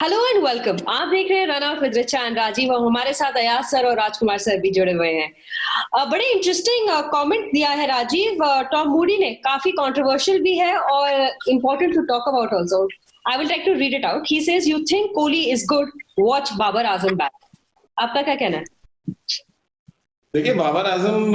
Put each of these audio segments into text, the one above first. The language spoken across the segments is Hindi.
Hello and welcome. आप देख रहे हैं run out with Richa and Rajiv और हमारे साथ अयाज सर और राजकुमार सर भी जुड़े हुए हैं। बड़े इंटरेस्टिंग कमेंट दिया है राजीव। टॉम मूडी ने, काफी कंट्रोवर्शियल भी है और important to talk about also. I will like to read it out. He says you think Kohli is good, watch Babar Azam back. आपका क्या कहना है? देखिए, बाबर आजम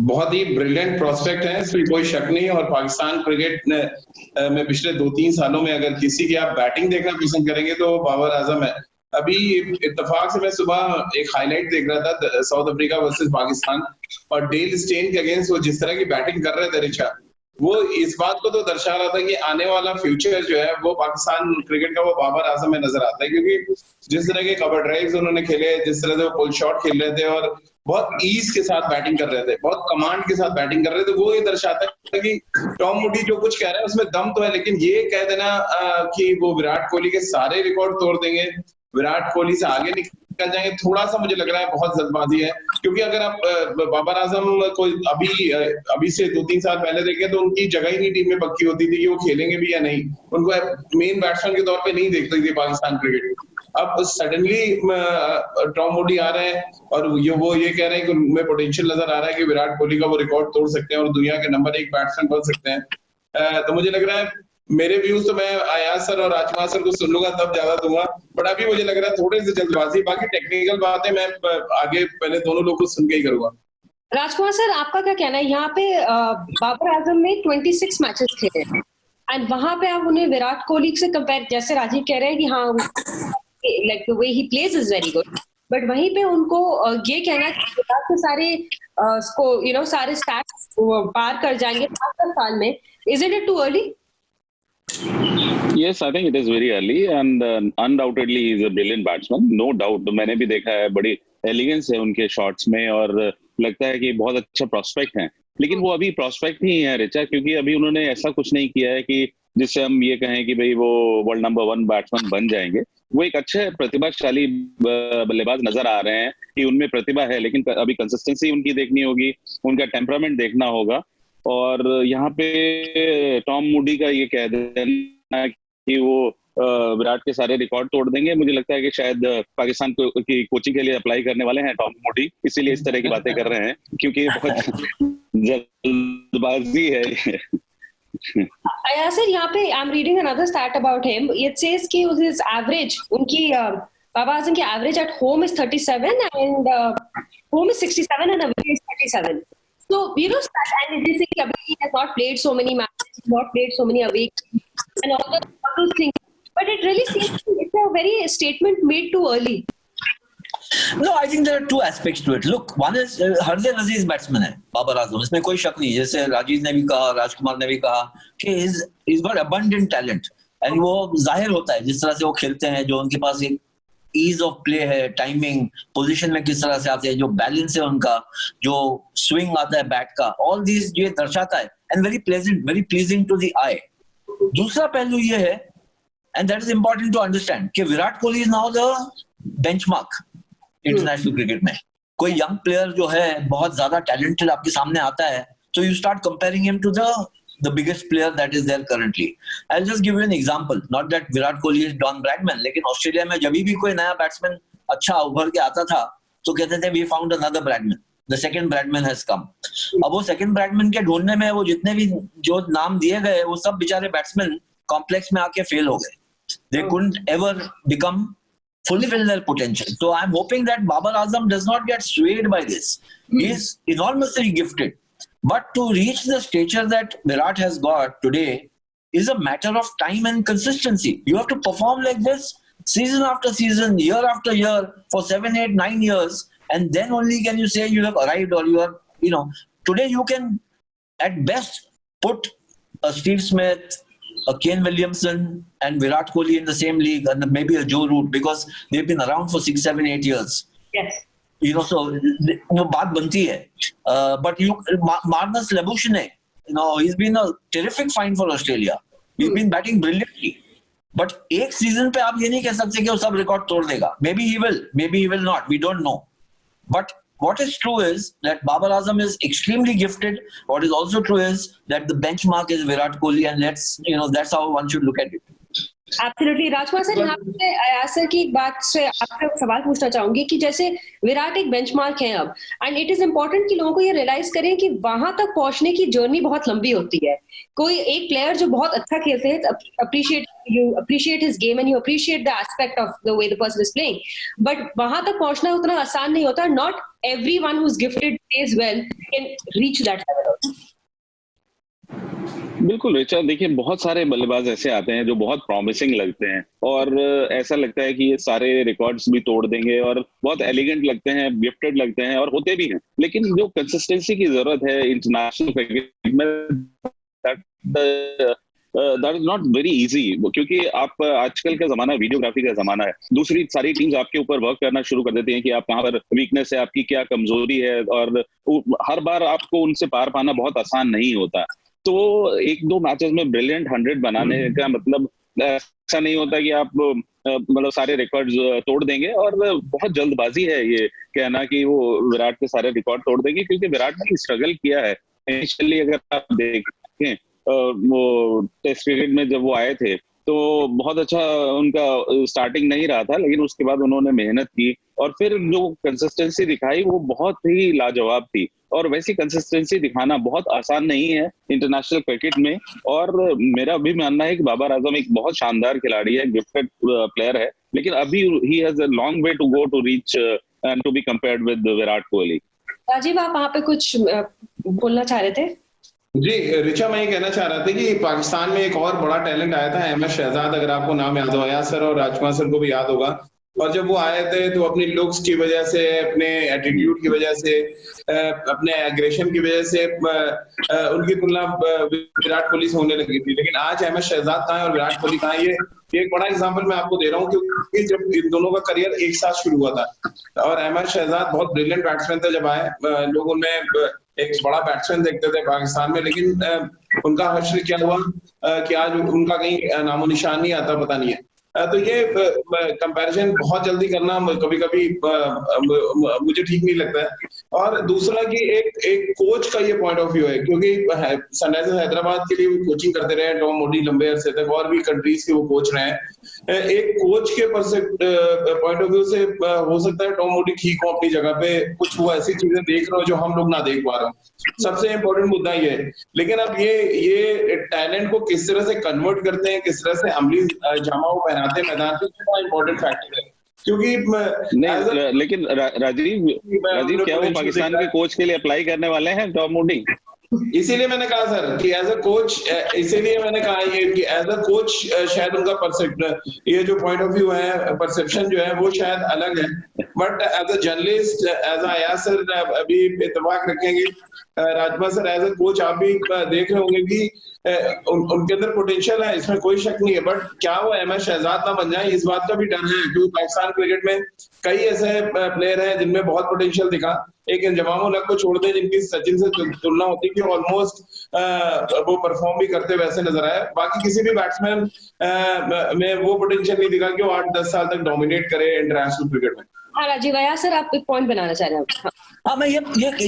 बहुत ही ब्रिलियंट प्रोस्पेक्ट है, इसमें कोई शक नहीं। और पाकिस्तान क्रिकेट में पिछले 2-3 सालों में अगर किसी की आप बैटिंग देखना पसंद करेंगे तो बाबर आजम है। अभी इत्तेफाक से मैं सुबह एक हाईलाइट देख रहा था, साउथ अफ्रीका वर्सेस पाकिस्तान, और डेल स्टेन के अगेंस्ट वो जिस तरह की बैटिंग कर रहे थे रिचा, वो इस बात को तो दर्शा रहा था कि आने वाला फ्यूचर जो है वो पाकिस्तान क्रिकेट का वो बाबर आजम में नजर आता है। क्योंकि जिस तरह के कवर ड्राइव्स उन्होंने खेले, जिस तरह से वो पुल शॉट खेल रहे थे और बहुत ईज के साथ बैटिंग कर रहे थे, बहुत कमांड के साथ बैटिंग कर रहे थे, वो ये दर्शाता है कि टॉम मूडी जो कुछ कह रहा है उसमें दम तो है। लेकिन ये कह देना कि वो विराट कोहली के सारे रिकॉर्ड तोड़ देंगे, विराट कोहली से आगे निकल जाएंगे, थोड़ा सा मुझे लग रहा है बहुत जल्दबाजी है। क्योंकि अगर आप बाबर आजम को अभी से 2-3 साल पहले देखें तो उनकी जगह ही नहीं टीम में पक्की होती थी कि वो खेलेंगे भी या नहीं। उनको मेन बैट्समैन के तौर पे नहीं देखते थे पाकिस्तान क्रिकेट। अब सडनली टॉम मूडी आ रहे हैं और वो ये कह रहे हैं कि उनमें पोटेंशियल नजर आ रहा है कि विराट कोहली का वो रिकॉर्ड तोड़ सकते हैं और दुनिया के नंबर 1 बैट्समैन बन सकते हैं। तो मुझे लग रहा है, मेरे व्यूज तो मैं अयाज सर और राजकुमार सर को सुन लूंगा तब ज्यादा दूंगा, बट अभी मुझे लग रहा है थोड़े से जल्दबाजी। बाकी टेक्निकल बातें मैं आगे पहले दोनों लोग को सुन के ही करूंगा। राजकुमार सर, आपका क्या कहना है? यहाँ पे बाबर आजम ने 26 मैचेस खेले एंड वहां पे आप उन्हें विराट कोहली से कंपेयर, जैसे राजीव कह रहे हैं कि हाँ like the way he plays is very good, but वहीं पे उनको ये कहना कि विराट के सारे सारे स्टैट्स पार कर जाएंगे 5 साल में, isn't it too early? Yes, I think it is very early and undoubtedly he is a brilliant batsman, no doubt। मैंने भी देखा है, बड़ी एलिगेंस है उनके शॉट्स में और लगता है कि बहुत अच्छा प्रोस्पेक्ट है। लेकिन वो अभी प्रोस्पेक्ट ही है रिचा, क्योंकि अभी उन्होंने ऐसा कुछ नहीं किया है कि जिससे हम ये कहें कि भाई वो वर्ल्ड नंबर 1 बैट्समैन बन जाएंगे। वो एक अच्छे प्रतिभाशाली बल्लेबाज नजर आ रहे हैं कि उनमें प्रतिभा है, लेकिन अभी कंसिस्टेंसी उनकी देखनी होगी, उनका टेम्परामेंट देखना होगा। और यहाँ पे टॉम मूडी का ये कह देना कि वो विराट के सारे रिकॉर्ड तोड़ देंगे, मुझे लगता है कि शायद पाकिस्तान की कोचिंग के लिए अप्लाई करने वाले हैं टॉम मूडी, इसीलिए इस तरह की बातें कर रहे हैं, क्योंकि बहुत जल्दबाजी है। सर, यहाँ पे I am reading another stat about him. It says कि हिज एवरेज, उनकी बाबर आजम की average at home is 37 and home is 67 and away is 37. So and they say he has not played so many matches, not played so many away and all those things, but it really seems it's a very statement made too early. No, I think there are two aspects to it. Look, one is हरदे अजीज बैट्समैन है बाबर आजम, इसमें कोई शक नहीं। जैसे राजीव ने भी कहा, राजकुमार ने भी कहा कि he's got abundant talent and वो जाहिर होता है जिस तरह से वो खेलते हैं, जो उनके पास एक ईज ऑफ प्ले है, टाइमिंग, पोजीशन में किस तरह से आते हैं, जो बैलेंस है उनका, जो स्विंग आता है बैट का, ऑल दिस ये दर्शाता है and very pleasing to the eye. दूसरा पहलू ये है, and that is important to understand, कि Virat Kohli is now the benchmark international cricket में। कोई यंग प्लेयर जो है बहुत ज्यादा टैलेंटेड आपके सामने आता है, तो you start comparing him to the biggest player that is there currently. I'll just give you an example. Not that Virat Kohli is Don Bradman, लेकिन ऑस्ट्रेलिया में जब भी कोई नया बैट्समैन अच्छा उभर के आता था तो कहते थे we found another Bradman. The second Bradman has come. अब वो second Bradman के ढूंढने में वो जितने भी जो नाम दिए गए, वो सब बेचारे बैट्समैन कॉम्प्लेक्स में आके फेल हो गए. They couldn't ever become fulfill their potential. So I'm hoping that Babar Azam does not get swayed by this. He is enormously gifted. But to reach the stature that Virat has got today is a matter of time and consistency. You have to perform like this season after season, year after year, for 7, 8, 9 years, and then only can you say you have arrived, or you are, today you can at best put a Steve Smith, a Kane Williamson and Virat Kohli in the same league, and maybe a Joe Root, because they've been around for 6, 7, 8 years. Yes. So वो बात बनती है, but Marnus Labuschagne, he's been a terrific find for Australia. He's been batting brilliantly, but एक सीजन पे आप ये नहीं कह सकते कि वो सब रिकॉर्ड तोड़ देगा. Maybe he will not. We don't know. But what is true is that Babar Azam is extremely gifted. What is also true is that the benchmark is Virat Kohli, and that's how one should look at it. Absolutely. Rajkumar sir, यहाँ पे अयाज सर की एक बात से आपका सवाल पूछना चाहूंगी कि जैसे विराट एक बेंचमार्क है अब, एंड इट इज इम्पोर्टेंट कि लोगों को ये रियलाइज करें कि वहां तक पहुंचने की जर्नी बहुत लंबी होती है। कोई एक प्लेयर जो बहुत अच्छा खेलते हैं, you appreciate his game and you appreciate the aspect of the way the person is playing, but वहां तक पहुंचना उतना आसान नहीं होता। Not everyone who is gifted pledge well can reach that level. बिल्कुल ऋचा, देखिए बहुत सारे बल्लेबाज ऐसे आते हैं जो बहुत प्रॉमिसिंग लगते हैं और ऐसा लगता है कि ये सारे रिकॉर्ड्स भी तोड़ देंगे और बहुत एलिगेंट लगते हैं, गिफ्टेड लगते हैं और होते भी हैं, लेकिन जो कंसिस्टेंसी की जरूरत है इंटरनेशनल क्रिकेट में, that is not very easy, क्योंकि आप आजकल का जमाना वीडियोग्राफी का जमाना है। दूसरी सारी टीम्स आपके ऊपर वर्क करना शुरू कर देती हैं कि आप कहाँ पर वीकनेस है, आपकी क्या कमजोरी है, और हर बार आपको उनसे पार पाना बहुत आसान नहीं होता। तो एक दो मैचेस में ब्रिलियंट 100 बनाने का मतलब ऐसा नहीं होता कि आप मतलब सारे रिकॉर्ड्स तोड़ देंगे, और बहुत जल्दबाजी है ये कहना कि वो विराट के सारे रिकॉर्ड तोड़ देंगे, क्योंकि विराट ने स्ट्रगल किया है इनिशियली। अगर आप देखें वो टेस्ट क्रिकेट में जब वो आए थे तो बहुत अच्छा उनका स्टार्टिंग नहीं रहा था, लेकिन उसके बाद उन्होंने मेहनत की और फिर जो कंसिस्टेंसी दिखाई वो बहुत ही लाजवाब थी। और वैसी कंसिस्टेंसी दिखाना बहुत आसान नहीं है इंटरनेशनल क्रिकेट में। और मेरा भी मानना है कि बाबर आजम एक बहुत शानदार खिलाड़ी है, गिफ्टेड प्लेयर है, लेकिन अभी he has a long way to go to reach and to be compared with Virat Kohli. Rajiv, आप वहां पे कुछ बोलना चाह रहे थे? जी ऋचा, मैं ये कहना चाह रहा था कि पाकिस्तान में एक और बड़ा टैलेंट आया था, अहमद शहजाद, अगर आपको नाम याद हो, अयाज सर और राजकुमार सर को भी याद होगा। और जब वो आए थे तो अपनी लुक्स की वजह से, अपने एटीट्यूड की वजह से, अपने एग्रेशन की वजह से उनकी तुलना विराट कोहली से होने लगी थी। लेकिन आज अहमद शहजाद कहाँ है और विराट कोहली कहाँ है, ये एक बड़ा एग्जांपल मैं आपको दे रहा हूँ, क्योंकि जब इन दोनों का करियर एक साथ शुरू हुआ था और अहमद शहजाद बहुत ब्रिलियंट बैट्समैन थे जब आए, लोग उनमें एक बड़ा बैट्समैन देखते थे पाकिस्तान में, लेकिन उनका हश्र क्या हुआ कि आज उनका कहीं नामो निशान नहीं आता, पता नहीं है। तो ये कंपैरिजन बहुत जल्दी करना कभी कभी मुझे ठीक नहीं लगता है। और दूसरा कि एक कोच का ये पॉइंट ऑफ व्यू है, क्योंकि सनराइजर्स हैदराबाद के लिए वो कोचिंग करते रहे टॉम मूडी लंबे अरसे तक, और भी कंट्रीज के वो कोच रहे हैं। एक कोच के पॉइंट ऑफ व्यू से हो सकता है टॉम मूडी ठीक हो अपनी जगह पे, कुछ वो ऐसी चीजें देख रहे हो जो हम लोग ना देख पा रहे हो, सबसे इंपॉर्टेंट मुद्दा ये है। लेकिन अब ये टैलेंट को किस तरह से कन्वर्ट करते हैं, किस तरह से अमली जामा पहनाते हैं मैदान पे, बड़ा इंपॉर्टेंट फैक्टर है। क्योंकि नहीं, लेकिन राजीव क्या वो पाकिस्तान के कोच के लिए अप्लाई करने वाले हैं टॉम मूडी? इसीलिए मैंने कहा सर कि एज अ कोच, इसीलिए मैंने कहा ये कि एज अ कोच शायद उनका ये जो पॉइंट ऑफ व्यू है, परसेप्शन जो है वो शायद अलग है, but as a journalist, as Ayaz sir अभी इत्तेफाक रखेंगे, Rajkumar sir as a coach आप भी देख रहे होंगे कि उनके अंदर पोटेंशियल है, इसमें कोई शक नहीं है, बट क्या वो अहमद शहजाद ना बन जाए, इस बात का भी डर है। क्योंकि पाकिस्तान क्रिकेट में कई ऐसे प्लेयर हैं जिनमें बहुत पोटेंशियल दिखा, एक इंजमाम उल हक को छोड़ दे जिनकी सचिन से तुलना होती है कि ऑलमोस्ट वो परफॉर्म भी करते वैसे नजर आए, बाकी किसी भी बैट्समैन में वो पोटेंशियल नहीं दिखा कि वो 8-10 साल तक डोमिनेट करे इंटरनेशनल क्रिकेट में। हाँ राजीव, आया सर आप एक पॉइंट बनाना चाह रहे हैं? हाँ, मैं ये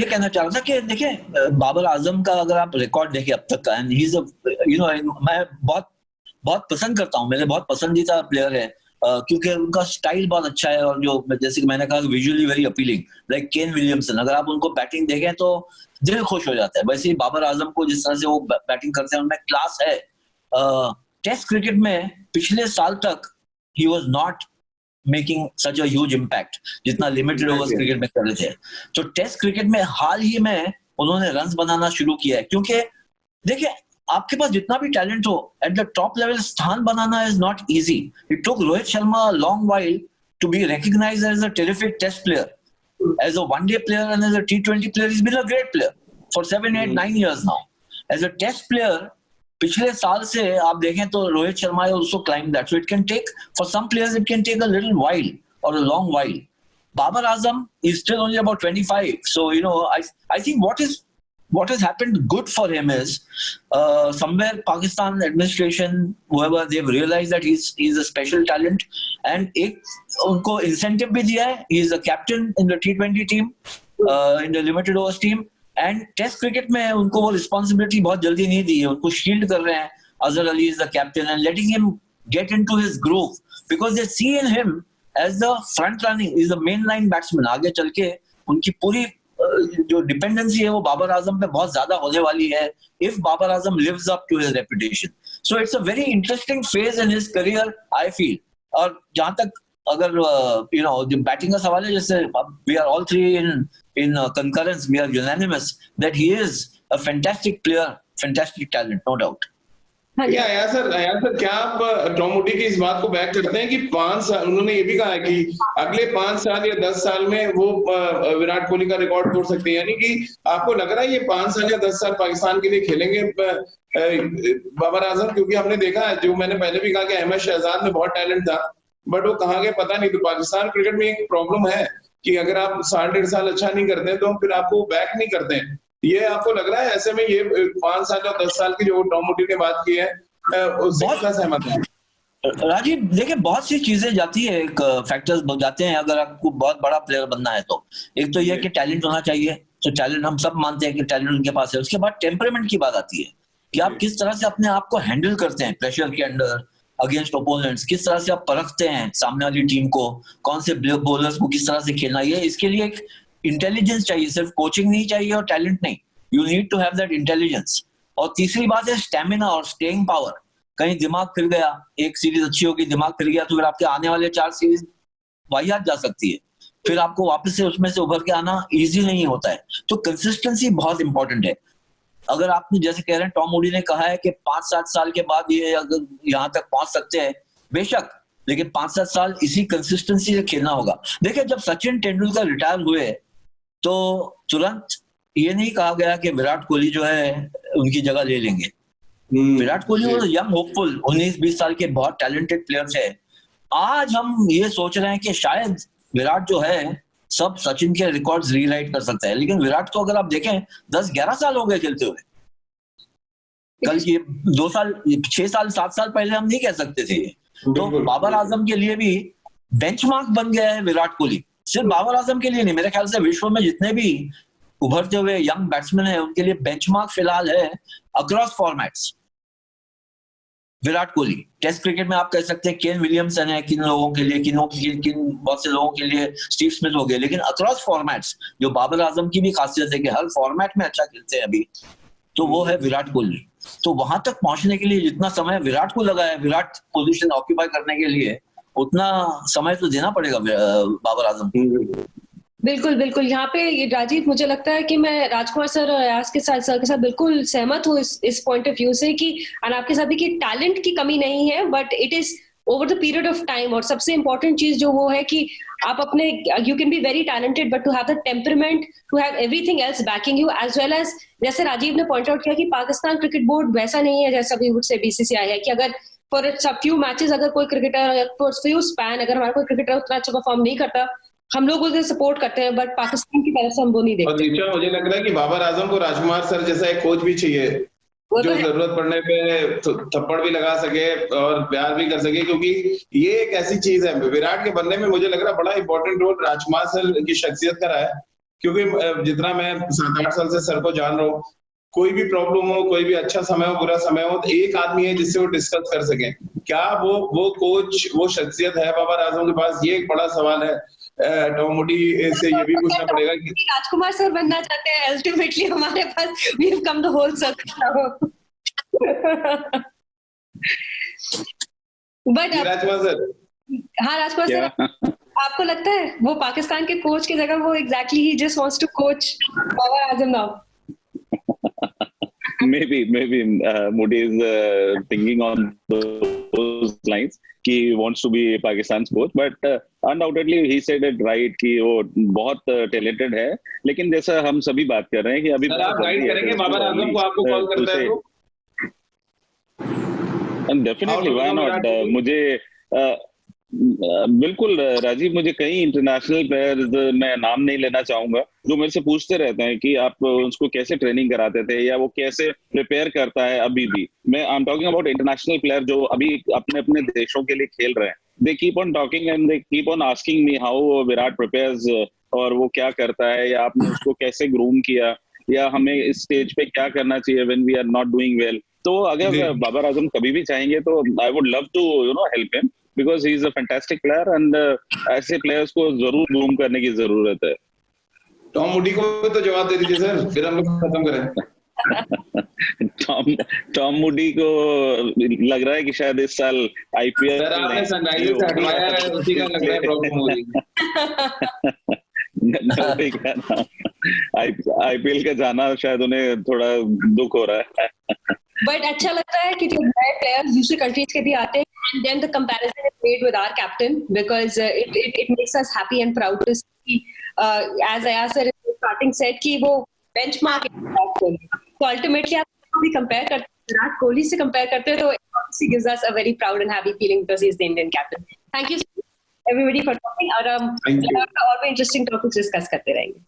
कहना चाह रहा था कि देखिए बाबर आजम का अगर आप रिकॉर्ड देखिए अब तक का, एंड ही इज मैं बहुत पसंद करता हूँ, मेरे बहुत पसंदीदा प्लेयर है, क्योंकि उनका स्टाइल बहुत अच्छा है, और जो जैसे कि मैंने कहा visually very appealing, like Kane Williamson. अगर आप उनको बैटिंग देखें तो दिल खुश हो जाता है। वैसे ही बाबर आजम को जिस तरह से वो बैटिंग करते हैं उनमें क्लास है। टेस्ट क्रिकेट में पिछले साल तक he was not making such a huge impact जितना लिमिटेड ओवर्स क्रिकेट में कर रहे थे। तो टेस्ट क्रिकेट में हाल ही में उन्होंने रन्स बनाना शुरू किया है, क्योंकि देखिए आपके पास जितना भी टैलेंट हो, एट द टॉप लेवल स्थान बनाना is not easy. It took Rohit Sharma a long while to be recognised as a terrific test player, as a one day player and as a T20 player he's been a great player for 7, 8, 9 years now. As a test player, पिछले साल से आप देखें तो Rohit Sharma has also climbed that. So it can take, for some players it can take a little while or a long while. Babar Azam is still only about 25. So, I think what has happened good for him is somewhere Pakistan administration, whoever, they've realized that he's a special talent, and unko incentive bhi diya hai. He is a captain in the T20 team, in the limited overs team, and test cricket में उनको वो रिस्पॉन्सिबिलिटी बहुत जल्दी नहीं दी है, उनको शील्ड कर रहे हैं। Azhar Ali is the captain and letting him get into his groove because they see in him as the front running, is the main line batsman. आगे चल के उनकी पूरी जो डिपेंडेंसी है वो बाबर आजम पे बहुत ज्यादा होने वाली है if Babar Azam lives up to his reputation. So it's a very interesting phase in his career, I feel. और जहां तक अगर जो बैटिंग का सवाल है, जैसे we are all three in concurrence, we are unanimous that he is a fantastic player, fantastic talent, no doubt. या सर क्या आप टॉम मूडी की इस बात को बैक करते हैं कि 5 साल, उन्होंने ये भी कहा है कि अगले 5 साल या 10 साल में वो विराट कोहली का रिकॉर्ड तोड़ सकते हैं, यानी कि आपको लग रहा है ये 5 साल या 10 साल पाकिस्तान के लिए खेलेंगे बाबर आजम? क्योंकि हमने देखा है, जो मैंने पहले भी कहा कि अहमद शहजाद में बहुत टैलेंट था बट वो कहाँ गए पता नहीं। तो पाकिस्तान क्रिकेट में एक प्रॉब्लम है कि अगर आप 1.5 साल अच्छा नहीं करते हैं तो हम फिर आपको बैक नहीं करते हैं। ये आपको लग रहा है ऐसे में ये 5 साल या 10 साल की जो टॉम मूडी ने बात की है उससे कितना सहमत है? राजीव देखिए, बहुत सी चीजें जाती है, एक फैक्टर्स जाते हैं अगर आपको बहुत बड़ा प्लेयर बनना है तो। एक तो ये कि टैलेंट होना चाहिए, तो टैलेंट हम सब मानते हैं कि टैलेंट उनके पास है। उसके बाद टेम्परामेंट की बात आती है कि आप किस तरह से अपने आप को हैंडल करते हैं प्रेशर के अंडर, अगेंस्ट ओपोनेंट्स, किस तरह से आप परखते हैं सामने वाली टीम को, कौन से बॉलर्स को किस तरह से खेलना है। इसके लिए एक इंटेलिजेंस चाहिए, सिर्फ कोचिंग नहीं चाहिए और टैलेंट नहीं, you need to have that intelligence. और तीसरी बात है स्टेमिना और स्टेइंग पावर। कहीं दिमाग फिर गया, एक सीरीज अच्छी होगी, दिमाग फिर गया, तो फिर आपके आने वाले 4 सीरीज वाहियात जा सकती है, फिर आपको वापस से उसमें से उभर के आना इजी नहीं होता है। तो कंसिस्टेंसी बहुत इंपॉर्टेंट है। अगर आपने जैसे कह रहे हैं टॉम मूडी ने कहा है कि 5-7 साल के बाद ये अगर यहाँ तक पहुंच सकते हैं, बेशक, लेकिन 5-7 साल इसी कंसिस्टेंसी से खेलना होगा। देखिए, जब सचिन तेंदुलकर रिटायर हुए तो तुरंत ये नहीं कहा गया कि विराट कोहली जो है उनकी जगह ले लेंगे। विराट कोहली वो यंग होपफुल 19-20 साल के बहुत टैलेंटेड प्लेयर थे। आज हम ये सोच रहे हैं कि शायद विराट जो है सब सचिन के रिकॉर्ड्स रीराइट कर सकता है, लेकिन विराट को अगर आप देखें 10-11 साल हो गए खेलते हुए। कल ये 2 साल 6 साल 7 साल पहले हम नहीं कह सकते थे। तो बाबर आजम के लिए भी बेंचमार्क बन गया है विराट कोहली। सिर्फ बाबर आजम के लिए नहीं, मेरे ख्याल से विश्व में जितने भी उभरते हुए यंग बैट्समैन हैं उनके लिए बेंचमार्क फिलहाल है across formats Virat Kohli. Test cricket में आप कह सकते हैं केन विलियमसन है किन लोगों के लिए, किन बहुत से लोगों के लिए स्टीव स्मिथ हो गए, लेकिन अक्रॉस फॉर्मेट्स जो बाबर आजम की भी खासियत है कि हर फॉर्मेट में अच्छा खेलते हैं अभी, तो वो है विराट कोहली। तो वहां तक पहुंचने के लिए जितना समय विराट को लगा है विराट पोजीशन ऑक्यूपाई करने के लिए, उतना समय तो देना पड़ेगा बाबर आजम को। बिल्कुल बिल्कुल। यहाँ पे राजीव, मुझे लगता है कि मैं राजकुमार सर और अयाज के साथ बिल्कुल सहमत हूँ इस पॉइंट ऑफ व्यू से कि, और आपके साथ भी, कि टैलेंट की कमी नहीं है but it is over the period of time. और सबसे इंपॉर्टेंट चीज जो वो है कि आप अपने, you can be very talented but to have the temperament, to have everything else backing you, as well as, जैसे राजीव ने पॉइंट आउट किया कि पाकिस्तान क्रिकेट बोर्ड वैसा नहीं है जैसा भी से बीसीसीआई है कि अगर फॉर फ्यू मैचेस अगर कोई क्रिकेटर, फॉर फ्यू स्पैन अगर हमारा कोई क्रिकेटर उतना अच्छा परफॉर्म नहीं करता, हम लोग उसे सपोर्ट करते हैं, बट पाकिस्तान की तरफ से हम वो नहीं देखते। और नीचा मुझे लग रहा है कि बाबर आजम को राजकुमार सर जैसा एक कोच भी चाहिए जो जरूरत पड़ने पे थप्पड़ भी लगा सके और प्यार भी कर सके, क्योंकि ये एक ऐसी चीज है विराट के बनने में मुझे लग रहा है बड़ा इंपॉर्टेंट रोल राजकुमार सर की शख्सियत का रहा है। क्योंकि जितना मैं 7-8 साल से सर को जान रहा हूँ, कोई भी प्रॉब्लम हो, कोई भी अच्छा समय हो, बुरा समय हो, तो एक आदमी है जिससे वो डिस्कस कर सके। क्या वो कोच, वो शख्सियत है बाबर आजम के पास? ये एक बड़ा सवाल है। टॉम मूडी से ये भी पूछना पड़ेगा कि राजकुमार सर बनना चाहते हैं। अल्टीमेटली हमारे पास we have come the whole circle. But Rajkumar sir, हाँ राजकुमार सर, आपको लगता है वो पाकिस्तान के कोच की जगह वो exactly he just wants to coach Babar Azam now? maybe Moody is thinking on those lines कि he wants to be Pakistan's coach, but undoubtedly he said it right कि वो बहुत talented है, लेकिन जैसा हम सभी बात कर रहे हैं कि अभी आप गाइड करेंगे बाबर आजम को, आपको कॉल करता है तो डेफिनेटली व्हाई नॉट। मुझे बिल्कुल राजीव, मुझे कई इंटरनेशनल प्लेयर्स, मैं नाम नहीं लेना चाहूंगा, जो मेरे से पूछते रहते हैं कि आप उसको कैसे ट्रेनिंग कराते थे या वो कैसे प्रिपेयर करता है अभी भी। मैं I am talking about international player जो अभी अपने अपने देशों के लिए खेल रहे हैं। They keep on talking and they keep on asking me how Virat prepares और वो क्या करता है, या आपने उसको कैसे ग्रूम किया, या हमें इस स्टेज पे क्या करना चाहिए when we are not doing well. तो अगर बाबर आजम कभी भी चाहेंगे तो I would love to help him, because he is a fantastic player and ऐसे प्लेयर्स को जरूर ग्रूम करने की जरूरत है। टॉम मूडी को भी तो जवाब दे दीजिए सर, फिर हम लोग खत्म करें। टॉम मूडी को लग रहा है कि शायद इस साल आईपीएल सर आपने सनराइजर्स से हटवाया है, उसी का लग रहा है प्रॉब्लम हो रही है। आईपीएल का जाना शायद उन्हें थोड़ा दुख हो रहा है। बट अच्छा लगता है कि जो नए प्लेयर्स दूसरी कंट्रीज के भी आते हैं and then the comparison is made with our captain because it makes us happy and proud to see as Ayaz sir starting set कि वो बेंचमार्क है। तो अल्टीमेटली आप भी कंपेयर करते हैं विराट कोहली से कंपेयर करते हैं तो it obviously gives us a very proud and happy feeling because he is the Indian captain. Thank you everybody for talking और और भी इंटरेस्टिंग टॉपिक्स डिस्कस करते रहेंगे।